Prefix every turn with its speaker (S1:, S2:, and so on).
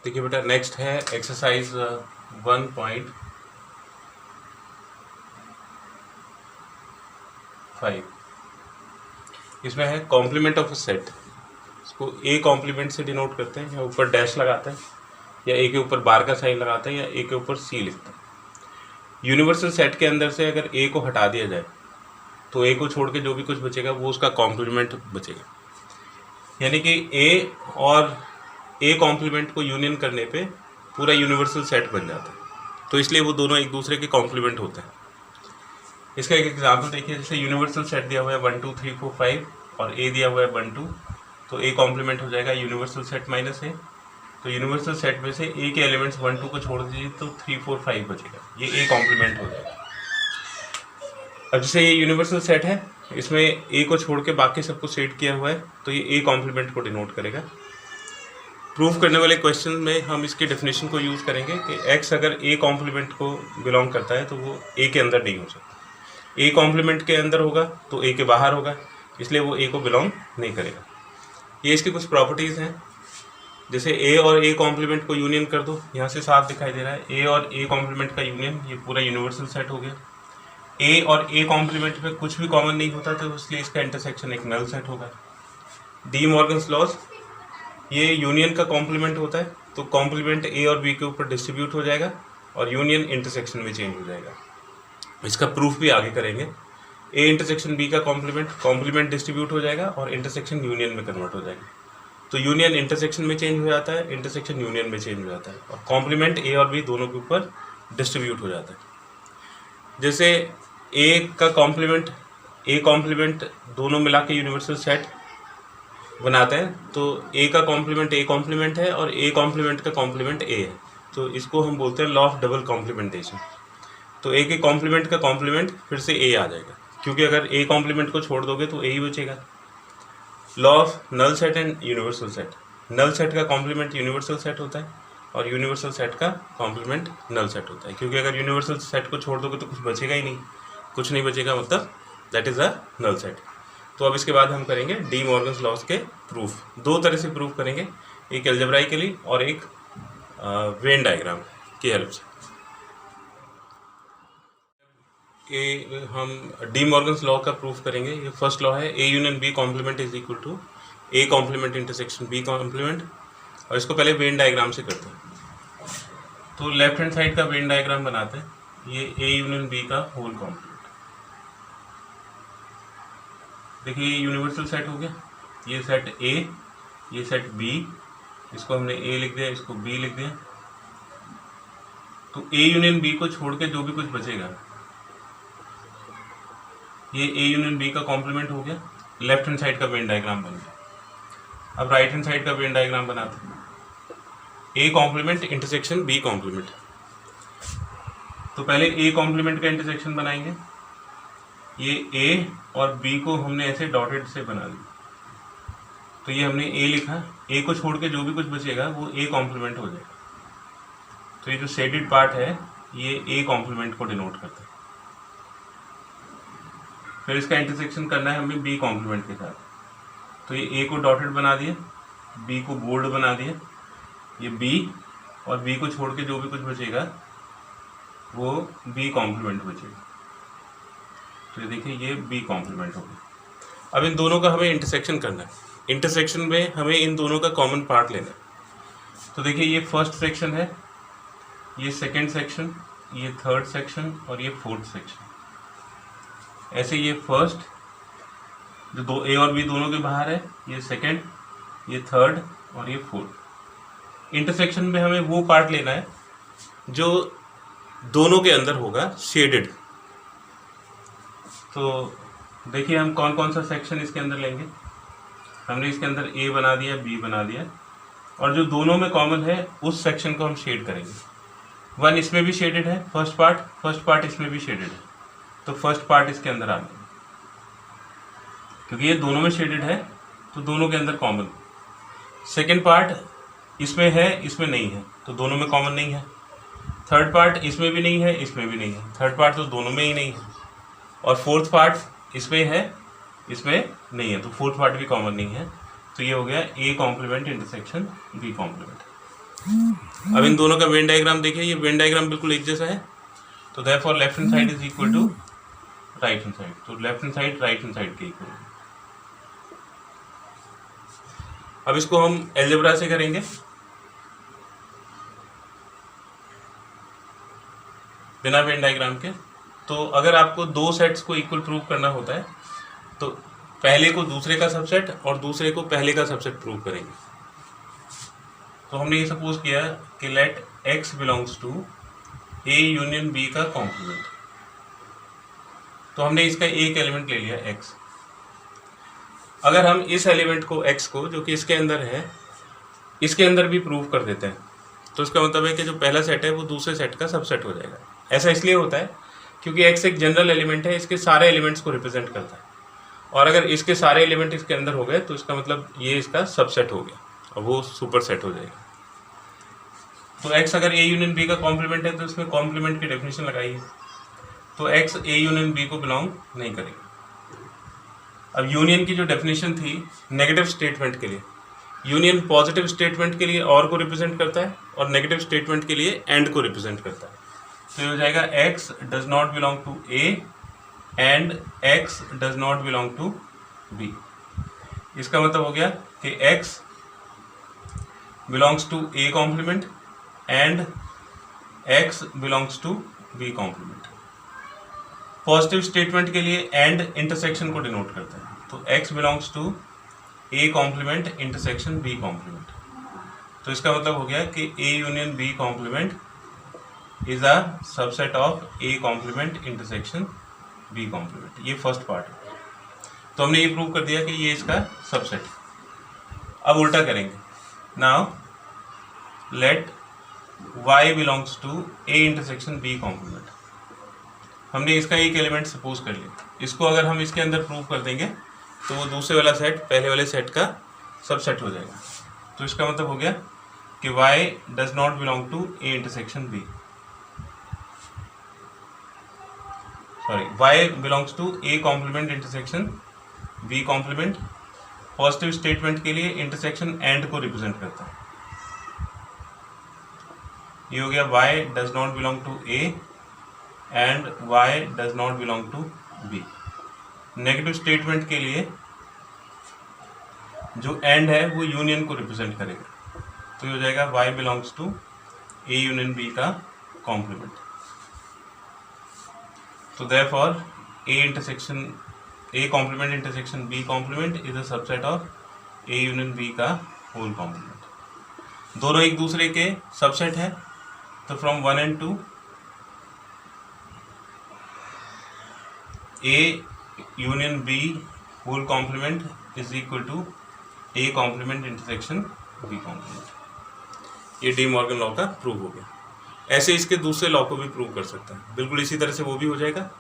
S1: देखिए बेटा, नेक्स्ट है एक्सरसाइज 1.5। इसमें है कॉम्प्लीमेंट ऑफ अ सेट। इसको ए कॉम्प्लीमेंट से डिनोट करते हैं, या ऊपर डैश लगाते हैं, या ए के ऊपर बार का साइन लगाते हैं, या ए के ऊपर सी लिखते हैं। यूनिवर्सल सेट के अंदर से अगर ए को हटा दिया जाए तो ए को छोड़ के जो भी कुछ बचेगा वो उसका कॉम्प्लीमेंट बचेगा। यानी कि ए और ए कॉम्प्लीमेंट को यूनियन करने पे पूरा यूनिवर्सल सेट बन जाता है, तो इसलिए वो दोनों एक दूसरे के कॉम्प्लीमेंट होते हैं। इसका एक एग्जांपल देखिए, जैसे यूनिवर्सल सेट दिया हुआ है 1 2 3 4 5 और ए दिया हुआ है 1 2, तो ए कॉम्प्लीमेंट हो जाएगा यूनिवर्सल सेट माइनस ए। तो यूनिवर्सल सेट में से ए के एलिमेंट्स 1 2 को छोड़ दीजिए तो 3 4 5 बचेगा, ये ए कॉम्प्लीमेंट हो जाएगा। अब जैसे ये यूनिवर्सल सेट है, इसमें ए को छोड़ के बाकी सबको सेट किया हुआ है, तो ये ए कॉम्प्लीमेंट को डिनोट करेगा। प्रूफ करने वाले क्वेश्चन में हम इसकी डेफिनेशन को यूज़ करेंगे कि x अगर ए कॉम्प्लीमेंट को बिलोंग करता है तो वो ए के अंदर नहीं हो सकता। ए कॉम्प्लीमेंट के अंदर होगा तो ए के बाहर होगा, इसलिए वो ए को बिलोंग नहीं करेगा। ये इसकी कुछ प्रॉपर्टीज़ हैं, जैसे ए और ए कॉम्प्लीमेंट को यूनियन कर दो, यहाँ से साफ दिखाई दे रहा है ए और ए कॉम्प्लीमेंट का यूनियन, ये पूरा यूनिवर्सल सेट हो गया। ए और ए कॉम्प्लीमेंट में कुछ भी कॉमन नहीं होता, तो इसलिए इसका इंटरसेक्शन एक नल सेट होगा। डी मॉर्गन्स लॉज, ये यूनियन का कॉम्प्लीमेंट होता है, तो कॉम्प्लीमेंट ए और बी के ऊपर डिस्ट्रीब्यूट हो जाएगा और यूनियन इंटरसेक्शन में चेंज हो जाएगा। इसका प्रूफ भी आगे करेंगे। ए इंटरसेक्शन बी का कॉम्प्लीमेंट डिस्ट्रीब्यूट हो जाएगा और इंटरसेक्शन यूनियन में कन्वर्ट हो जाएगा। तो यूनियन इंटरसेक्शन में चेंज हो जाता है, इंटरसेक्शन यूनियन में चेंज हो जाता है, और कॉम्प्लीमेंट ए और बी दोनों के ऊपर डिस्ट्रीब्यूट हो जाता है। जैसे ए का कॉम्प्लीमेंट ए कॉम्प्लीमेंट दोनों मिला के यूनिवर्सल सेट बनाते हैं, तो ए का कॉम्प्लीमेंट है और ए कॉम्प्लीमेंट का कॉम्प्लीमेंट ए है, तो इसको हम बोलते हैं लॉ ऑफ डबल कॉम्प्लीमेंटेशन। तो ए के कॉम्प्लीमेंट का कॉम्प्लीमेंट फिर से ए आ जाएगा, क्योंकि अगर ए कॉम्प्लीमेंट को छोड़ दोगे तो ए ही बचेगा। Law of null set and universal set, null set का कॉम्प्लीमेंट यूनिवर्सल सेट होता है और यूनिवर्सल सेट का कॉम्प्लीमेंट नल सेट होता है, क्योंकि अगर यूनिवर्सल सेट को छोड़ दोगे तो कुछ बचेगा ही नहीं, कुछ नहीं बचेगा, मतलब that is a null set. तो अब इसके बाद हम करेंगे डी मॉर्गन्स लॉज के प्रूफ। दो तरह से प्रूफ करेंगे, एक एल्जेब्राइकली और एक वेन डायग्राम की हेल्प से। हम डी मॉर्गन्स लॉ का प्रूफ करेंगे। ये फर्स्ट लॉ है, A union B complement is equal to A complement intersection B complement, और इसको पहले वेन डायग्राम से करते हैं। तो लेफ्ट हैंड साइड का वेन डायग्राम बनाते हैं, ये ए यूनियन बी का होल कॉम्प्लीमेंट। देखिए ये यूनिवर्सल सेट हो गया, ये सेट ए, ये सेट बी, इसको हमने ए लिख दिया, इसको बी लिख दिया। तो ए यूनियन बी को छोड़ के जो भी कुछ बचेगा, ये ए यूनियन बी का कॉम्प्लीमेंट हो गया, लेफ्ट हैंड साइड का वेन डायग्राम बन गया। अब राइट हैंड साइड का वेन डायग्राम बनाते हैं, A complement intersection B complement. तो पहले ए कॉम्प्लीमेंट का इंटरसेक्शन बनाएंगे, ये ए और बी को हमने ऐसे डॉटेड से बना दिया, तो ये हमने ए लिखा, ए को छोड़ के जो भी कुछ बचेगा वो ए कॉम्प्लीमेंट हो जाएगा। तो ये जो शेडेड पार्ट है ये ए कॉम्प्लीमेंट को डिनोट करता है। फिर इसका इंटरसेक्शन करना है हमें बी कॉम्प्लीमेंट के साथ, तो ये ए को डॉटेड बना दिया, बी को बोल्ड बना दिया, ये बी, और बी को छोड़ के जो भी कुछ बचेगा वो बी कॉम्प्लीमेंट बचेगा। तो ये देखिए ये बी कॉम्प्लीमेंट हो गया। अब इन दोनों का हमें इंटरसेक्शन करना है, इंटरसेक्शन में हमें इन दोनों का कॉमन पार्ट लेना है। तो देखिए ये फर्स्ट सेक्शन है, ये सेकंड सेक्शन, ये थर्ड सेक्शन और ये फोर्थ सेक्शन। ऐसे ये फर्स्ट जो दो ए और बी दोनों के बाहर है, ये सेकंड, ये थर्ड और ये फोर्थ। इंटरसेक्शन में हमें वो पार्ट लेना है जो दोनों के अंदर होगा शेडेड। तो देखिए हम कौन कौन सा सेक्शन इसके अंदर लेंगे। हमने इसके अंदर ए बना दिया, बी बना दिया, और जो दोनों में कॉमन है उस सेक्शन को हम शेड करेंगे। वन इसमें भी शेडेड है, फर्स्ट पार्ट इसमें भी शेडेड है, तो फर्स्ट पार्ट इसके अंदर आ गया, क्योंकि ये दोनों में शेडेड है तो दोनों के अंदर कॉमन। सेकेंड पार्ट इसमें है, इसमें नहीं है, तो दोनों में कॉमन नहीं है। थर्ड पार्ट इसमें भी नहीं है, इसमें भी नहीं है, थर्ड पार्ट तो दोनों में ही नहीं है। और फोर्थ पार्ट इसमें है, इसमें नहीं है, तो फोर्थ पार्ट भी कॉमन नहीं है। तो ये हो गया A complement intersection B complement. अब इन दोनों का वेन डायग्राम देखिए, ये वेन डायग्राम बिल्कुल एक जैसा है, तो therefore left hand side is equal to right hand side, तो left hand side right hand side के इक्वल। अब इसको हम एलजेब्रा से करेंगे। बिना वेन डायग्राम के, तो अगर आपको दो सेट्स को इक्वल प्रूव करना होता है तो पहले को दूसरे का सबसेट और दूसरे को पहले का सबसेट प्रूव करेंगे। तो हमने ये सपोज किया कि let x belongs to a union b का कॉम्प्लीमेंट। तो हमने इसका एक एलिमेंट ले लिया x। अगर हम इस एलिमेंट को x को, जो कि इसके अंदर है, इसके अंदर भी प्रूव कर देते हैं, तो इसका मतलब है कि जो पहला सेट है वो दूसरे सेट का सबसेट हो जाएगा। ऐसा इसलिए होता है क्योंकि x एक जनरल एलिमेंट है, इसके सारे एलिमेंट्स को रिप्रेजेंट करता है, और अगर इसके सारे एलिमेंट इसके अंदर हो गए तो इसका मतलब ये इसका सबसेट हो गया और वो सुपर सेट हो जाएगा। तो x अगर a यूनियन b का कॉम्प्लीमेंट है तो इसमें कॉम्प्लीमेंट की डेफिनेशन लगाइए, तो x a यूनियन b को बिलोंग नहीं करेगा। अब यूनियन की जो डेफिनेशन थी नेगेटिव स्टेटमेंट के लिए, यूनियन पॉजिटिव स्टेटमेंट के लिए और को रिप्रेजेंट करता है और नेगेटिव स्टेटमेंट के लिए एंड को रिप्रेजेंट करता है। तो ये हो जाएगा x does not belong to a and x does not belong to b। इसका मतलब हो गया कि x belongs to a complement and x belongs to b complement. Positive statement के लिए एंड इंटरसेक्शन को डिनोट करता है, तो x belongs to a complement intersection b complement. तो इसका मतलब हो गया कि a union b complement is a subset of a complement intersection b complement. ये फर्स्ट पार्ट है। तो हमने ये प्रूव कर दिया कि ये इसका सबसेट है। अब उल्टा करेंगे। Now let y belongs to a intersection b complement. हमने इसका एक एलिमेंट सपोज कर लिया, इसको अगर हम इसके अंदर प्रूव कर देंगे तो वो दूसरे वाला सेट पहले वाले सेट का सबसेट हो जाएगा। तो इसका मतलब हो गया कि y does not belong to a intersection b, sorry y belongs to a complement intersection b complement. Positive statement के लिए इंटरसेक्शन एंड को रिप्रेजेंट करता है। ये हो गया y does not belong to a and y does not belong to b। Negative statement के लिए जो एंड है वो यूनियन को रिप्रेजेंट करेगा, तो ये हो जाएगा y belongs to a union b का कॉम्प्लीमेंट। तो therefore a complement intersection b complement is a subset of a union b का होल कॉम्प्लीमेंट। दोनों एक दूसरे के सबसेट है, तो from 1 and 2 a union b whole complement is equal to a complement intersection b complement. ये De Morgan law का prove हो गया। ऐसे इसके दूसरे लॉ को भी प्रूव कर सकता है, बिल्कुल इसी तरह से वो भी हो जाएगा।